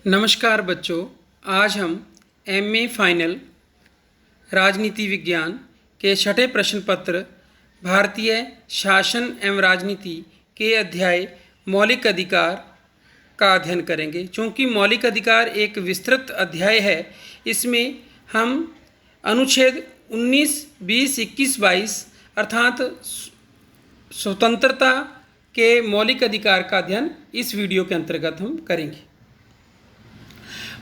नमस्कार बच्चों, आज हम एमए फाइनल राजनीति विज्ञान के छठे प्रश्न पत्र भारतीय शासन एवं राजनीति के अध्याय मौलिक अधिकार का अध्ययन करेंगे। चूँकि मौलिक अधिकार एक विस्तृत अध्याय है, इसमें हम अनुच्छेद 19, 20, 21, 22 अर्थात स्वतंत्रता के मौलिक अधिकार का अध्ययन इस वीडियो के अंतर्गत हम करेंगे।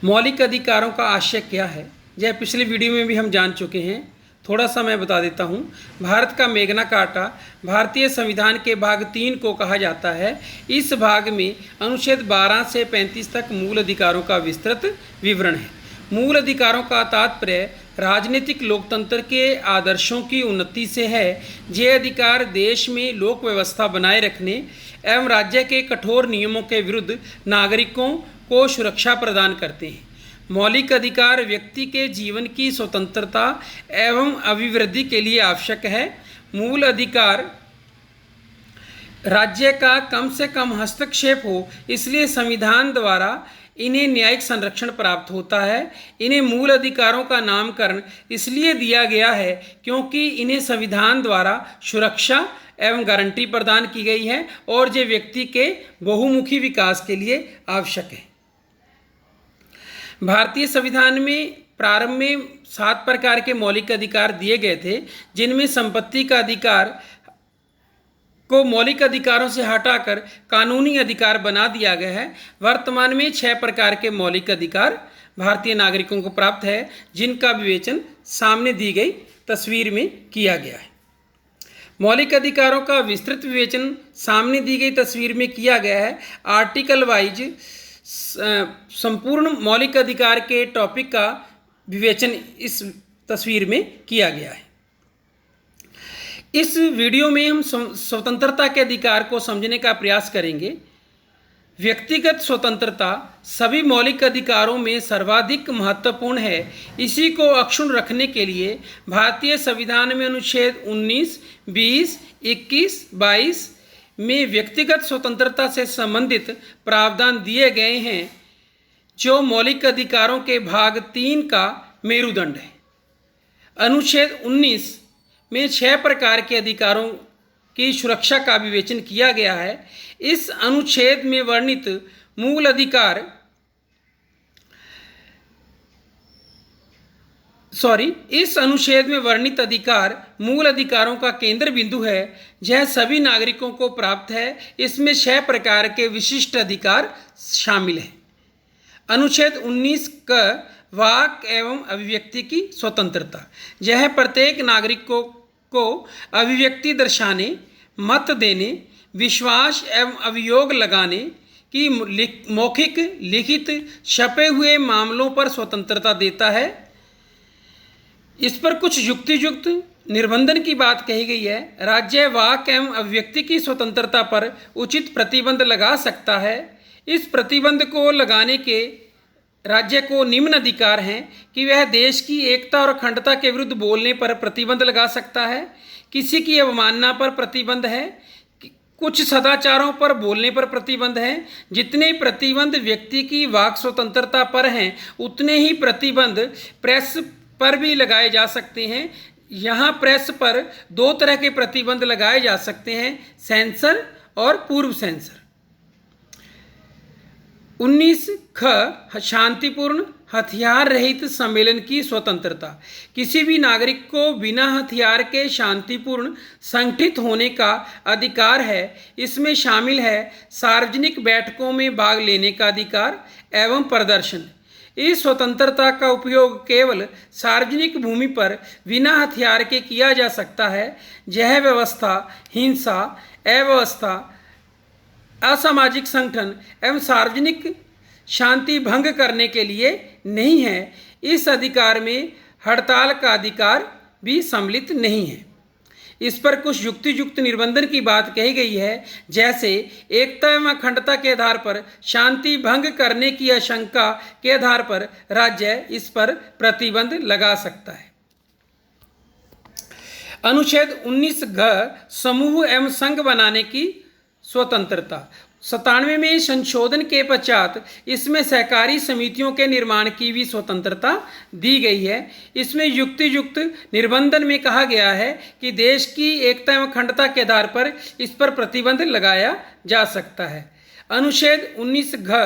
मौलिक अधिकारों का आशय क्या है, यह पिछले वीडियो में भी हम जान चुके हैं। थोड़ा सा मैं बता देता हूँ। भारत का मैग्ना कार्टा भारतीय संविधान के भाग 3 को कहा जाता है। इस भाग में अनुच्छेद 12 से 35 तक मूल अधिकारों का विस्तृत विवरण है। मूल अधिकारों का तात्पर्य राजनीतिक लोकतंत्र के आदर्शों की उन्नति से है। ये अधिकार देश में लोक व्यवस्था बनाए रखने एवं राज्य के कठोर नियमों के विरुद्ध नागरिकों को सुरक्षा प्रदान करते हैं। मौलिक अधिकार व्यक्ति के जीवन की स्वतंत्रता एवं अभिवृद्धि के लिए आवश्यक है। मूल अधिकार राज्य का कम से कम हस्तक्षेप हो, इसलिए संविधान द्वारा इन्हें न्यायिक संरक्षण प्राप्त होता है। इन्हें मूल अधिकारों का नामकरण इसलिए दिया गया है क्योंकि इन्हें संविधान द्वारा सुरक्षा एवं गारंटी प्रदान की गई है और ये व्यक्ति के बहुमुखी विकास के लिए आवश्यक है। भारतीय संविधान में प्रारंभ में 7 प्रकार के मौलिक अधिकार दिए गए थे, जिनमें संपत्ति का अधिकार को मौलिक अधिकारों से हटाकर कानूनी अधिकार बना दिया गया है। वर्तमान में 6 प्रकार के मौलिक अधिकार भारतीय नागरिकों को प्राप्त है, जिनका विवेचन सामने दी गई तस्वीर में किया गया है। मौलिक अधिकारों का विस्तृत विवेचन सामने दी गई तस्वीर में किया गया है। आर्टिकल वाइज संपूर्ण मौलिक अधिकार के टॉपिक का विवेचन इस तस्वीर में किया गया है। इस वीडियो में हम स्वतंत्रता के अधिकार को समझने का प्रयास करेंगे। व्यक्तिगत स्वतंत्रता सभी मौलिक अधिकारों में सर्वाधिक महत्वपूर्ण है। इसी को अक्षुण्ण रखने के लिए भारतीय संविधान में अनुच्छेद 19, 20, 21, 22 में व्यक्तिगत स्वतंत्रता से संबंधित प्रावधान दिए गए हैं, जो मौलिक अधिकारों के भाग 3 का मेरुदंड है। अनुच्छेद 19 में 6 प्रकार के अधिकारों की सुरक्षा का विवेचन किया गया है। इस अनुच्छेद में वर्णित मूल अधिकार इस अनुच्छेद में वर्णित अधिकार मूल अधिकारों का केंद्र बिंदु है। यह सभी नागरिकों को प्राप्त है। इसमें 6 प्रकार के विशिष्ट अधिकार शामिल हैं। अनुच्छेद 19 का वाक एवं अभिव्यक्ति की स्वतंत्रता, यह प्रत्येक नागरिक को अभिव्यक्ति दर्शाने, मत देने, विश्वास एवं अभियोग लगाने की मौखिक, लिखित, छपे हुए मामलों पर स्वतंत्रता देता है। इस पर कुछ युक्तियुक्त निर्बंधन की बात कही गई है। राज्य वाक एवं अभिव्यक्ति की स्वतंत्रता पर उचित प्रतिबंध लगा सकता है। इस प्रतिबंध को लगाने के राज्य को निम्न अधिकार हैं कि वह देश की एकता और अखंडता के विरुद्ध बोलने पर प्रतिबंध लगा सकता है, किसी की अवमानना पर प्रतिबंध है, कुछ सदाचारों पर बोलने पर प्रतिबंध है। जितने प्रतिबंध व्यक्ति की वाक स्वतंत्रता पर हैं, उतने ही प्रतिबंध प्रेस पर भी लगाए जा सकते हैं। यहाँ प्रेस पर 2 तरह के प्रतिबंध लगाए जा सकते हैं, सेंसर और पूर्व सेंसर। 19 ख शांतिपूर्ण हथियार रहित सम्मेलन की स्वतंत्रता, किसी भी नागरिक को बिना हथियार के शांतिपूर्ण संगठित होने का अधिकार है। इसमें शामिल है सार्वजनिक बैठकों में भाग लेने का अधिकार एवं प्रदर्शन। इस स्वतंत्रता का उपयोग केवल सार्वजनिक भूमि पर बिना हथियार के किया जा सकता है। यह व्यवस्था हिंसा, अव्यवस्था, असामाजिक संगठन एवं सार्वजनिक शांति भंग करने के लिए नहीं है। इस अधिकार में हड़ताल का अधिकार भी सम्मिलित नहीं है। इस पर कुछ युक्तियुक्त निर्बंधन की बात कही गई है, जैसे एकता एवं अखंडता के आधार पर शांति भंग करने की आशंका के आधार पर राज्य इस पर प्रतिबंध लगा सकता है। अनुच्छेद 19 घ समूह एवं संघ बनाने की स्वतंत्रता, 97 में संशोधन के पश्चात इसमें सहकारी समितियों के निर्माण की भी स्वतंत्रता दी गई है। इसमें युक्तियुक्त निबंधन में कहा गया है कि देश की एकता एवं अखंडता के आधार पर इस पर प्रतिबंध लगाया जा सकता है। अनुच्छेद 19 घ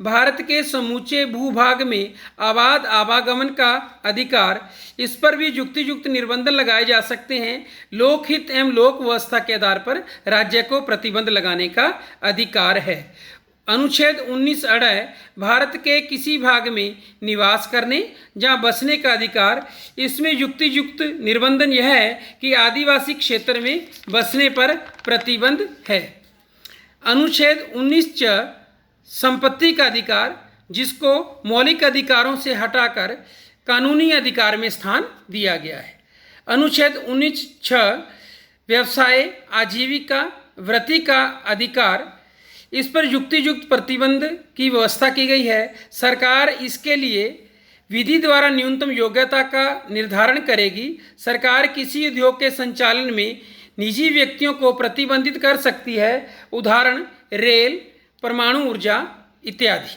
भारत के समूचे भूभाग में अबाध आवागमन का अधिकार, इस पर भी युक्तियुक्त निबंधन लगाए जा सकते हैं। लोकहित एवं लोक व्यवस्था के आधार पर राज्य को प्रतिबंध लगाने का अधिकार है। अनुच्छेद 19 अड़ भारत के किसी भाग में निवास करने या बसने का अधिकार, इसमें युक्तियुक्त निबंधन यह है कि आदिवासी क्षेत्र में बसने पर प्रतिबंध है। अनुच्छेद 19 च संपत्ति का अधिकार, जिसको मौलिक अधिकारों से हटाकर कानूनी अधिकार में स्थान दिया गया है। अनुच्छेद 19 छ व्यवसाय, आजीविका, वृत्ति का अधिकार, इस पर युक्तियुक्त प्रतिबंध की व्यवस्था की गई है। सरकार इसके लिए विधि द्वारा न्यूनतम योग्यता का निर्धारण करेगी। सरकार किसी उद्योग के संचालन में निजी व्यक्तियों को प्रतिबंधित कर सकती है, उदाहरण रेल, परमाणु ऊर्जा इत्यादि।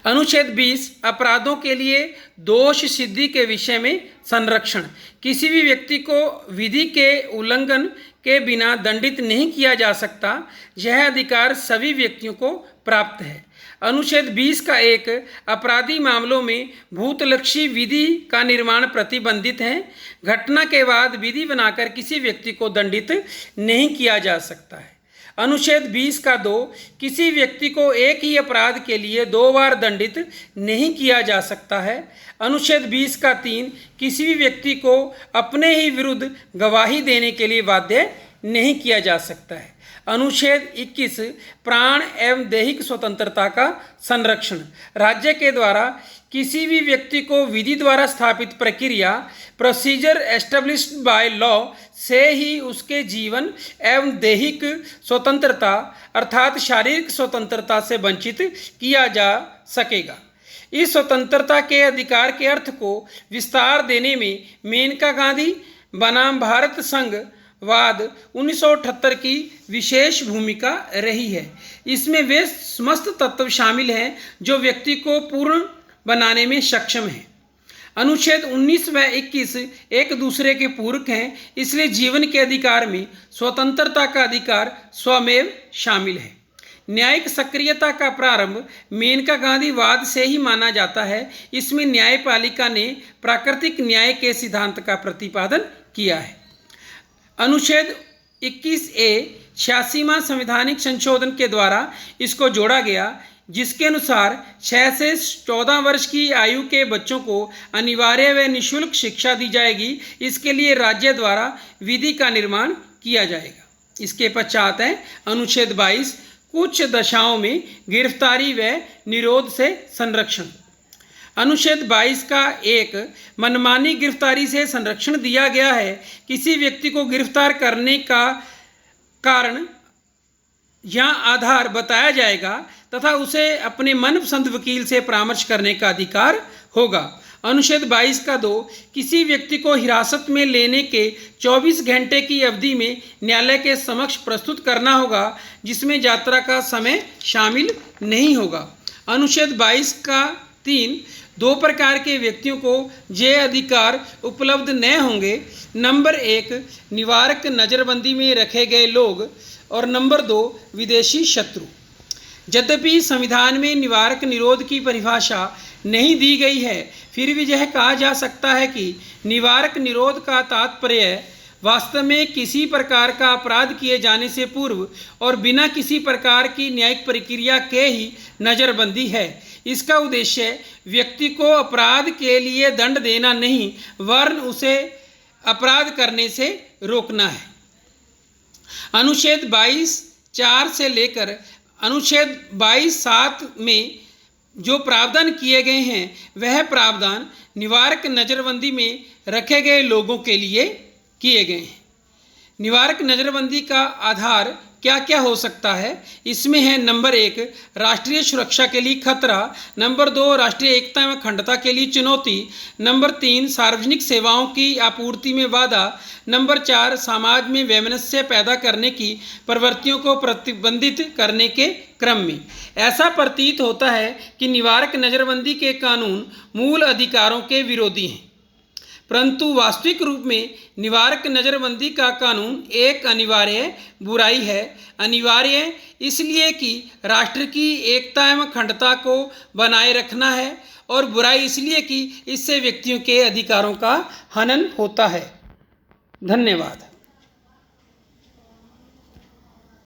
अनुच्छेद 20 अपराधों के लिए दोष सिद्धि के विषय में संरक्षण, किसी भी व्यक्ति को विधि के उल्लंघन के बिना दंडित नहीं किया जा सकता, यह अधिकार सभी व्यक्तियों को प्राप्त है। अनुच्छेद 20 का 1 अपराधी मामलों में भूतलक्षी विधि का निर्माण प्रतिबंधित है। घटना के बाद विधि बनाकर किसी व्यक्ति को दंडित नहीं किया जा सकता है। अनुच्छेद 20 का 2 किसी व्यक्ति को एक ही अपराध के लिए 2 बार दंडित नहीं किया जा सकता है। अनुच्छेद 20 का 3 किसी भी व्यक्ति को अपने ही विरुद्ध गवाही देने के लिए बाध्य नहीं किया जा सकता है। अनुच्छेद 21 प्राण एवं दैहिक स्वतंत्रता का संरक्षण, राज्य के द्वारा किसी भी व्यक्ति को विधि द्वारा स्थापित प्रक्रिया प्रोसीजर एस्टेब्लिश्ड बाय लॉ से ही उसके जीवन एवं दैहिक स्वतंत्रता अर्थात शारीरिक स्वतंत्रता से वंचित किया जा सकेगा। इस स्वतंत्रता के अधिकार के अर्थ को विस्तार देने में मेनका गांधी बनाम भारत संघ वाद 1978 की विशेष भूमिका रही है। इसमें वे समस्त तत्व शामिल हैं जो व्यक्ति को पूर्ण बनाने में सक्षम हैं। अनुच्छेद 19 व 21 एक दूसरे के पूरक हैं, इसलिए जीवन के अधिकार में स्वतंत्रता का अधिकार स्वमेव शामिल है। न्यायिक सक्रियता का प्रारंभ मेनका गांधी वाद से ही माना जाता है। इसमें न्यायपालिका ने प्राकृतिक न्याय के सिद्धांत का प्रतिपादन किया है। अनुच्छेद 21A 86वां संवैधानिक संशोधन के द्वारा इसको जोड़ा गया, जिसके अनुसार 6 से 14 वर्ष की आयु के बच्चों को अनिवार्य व निःशुल्क शिक्षा दी जाएगी। इसके लिए राज्य द्वारा विधि का निर्माण किया जाएगा। इसके पश्चात है अनुच्छेद 22 कुछ दशाओं में गिरफ्तारी व निरोध से संरक्षण। अनुच्छेद 22 का 1 मनमानी गिरफ्तारी से संरक्षण दिया गया है। किसी व्यक्ति को गिरफ्तार करने का कारण या आधार बताया जाएगा तथा उसे अपने मनपसंद वकील से परामर्श करने का अधिकार होगा। अनुच्छेद 22 का 2 किसी व्यक्ति को हिरासत में लेने के 24 घंटे की अवधि में न्यायालय के समक्ष प्रस्तुत करना होगा, जिसमें यात्रा का समय शामिल नहीं होगा। अनुच्छेद 22 का 3 2 प्रकार के व्यक्तियों को ये अधिकार उपलब्ध न होंगे। नंबर 1 निवारक नज़रबंदी में रखे गए लोग और नंबर 2 विदेशी शत्रु। यद्यपि संविधान में निवारक निरोध की परिभाषा नहीं दी गई है, फिर भी यह कहा जा सकता है कि निवारक निरोध का तात्पर्य वास्तव में किसी प्रकार का अपराध किए जाने से पूर्व और बिना किसी प्रकार की न्यायिक प्रक्रिया के ही नज़रबंदी है। इसका उद्देश्य व्यक्ति को अपराध के लिए दंड देना नहीं, वरन उसे अपराध करने से रोकना है। अनुच्छेद 22(4) से लेकर अनुच्छेद 22(7) में जो प्रावधान किए गए हैं वह प्रावधान निवारक नज़रबंदी में रखे गए लोगों के लिए किए गए हैं। निवारक नज़रबंदी का आधार क्या क्या हो सकता है। इसमें है नंबर 1 राष्ट्रीय सुरक्षा के लिए खतरा, नंबर 2 राष्ट्रीय एकता एवं अखंडता के लिए चुनौती, नंबर 3 सार्वजनिक सेवाओं की आपूर्ति में बाधा, नंबर 4 समाज में वैमनस्य पैदा करने की प्रवृत्तियों को प्रतिबंधित करने के क्रम में। ऐसा प्रतीत होता है कि निवारक नज़रबंदी के कानून मूल अधिकारों के विरोधी हैं, परंतु वास्तविक रूप में निवारक नज़रबंदी का कानून एक अनिवार्य बुराई है। अनिवार्य इसलिए कि राष्ट्र की एकता एवं अखंडता को बनाए रखना है, और बुराई इसलिए कि इससे व्यक्तियों के अधिकारों का हनन होता है। धन्यवाद।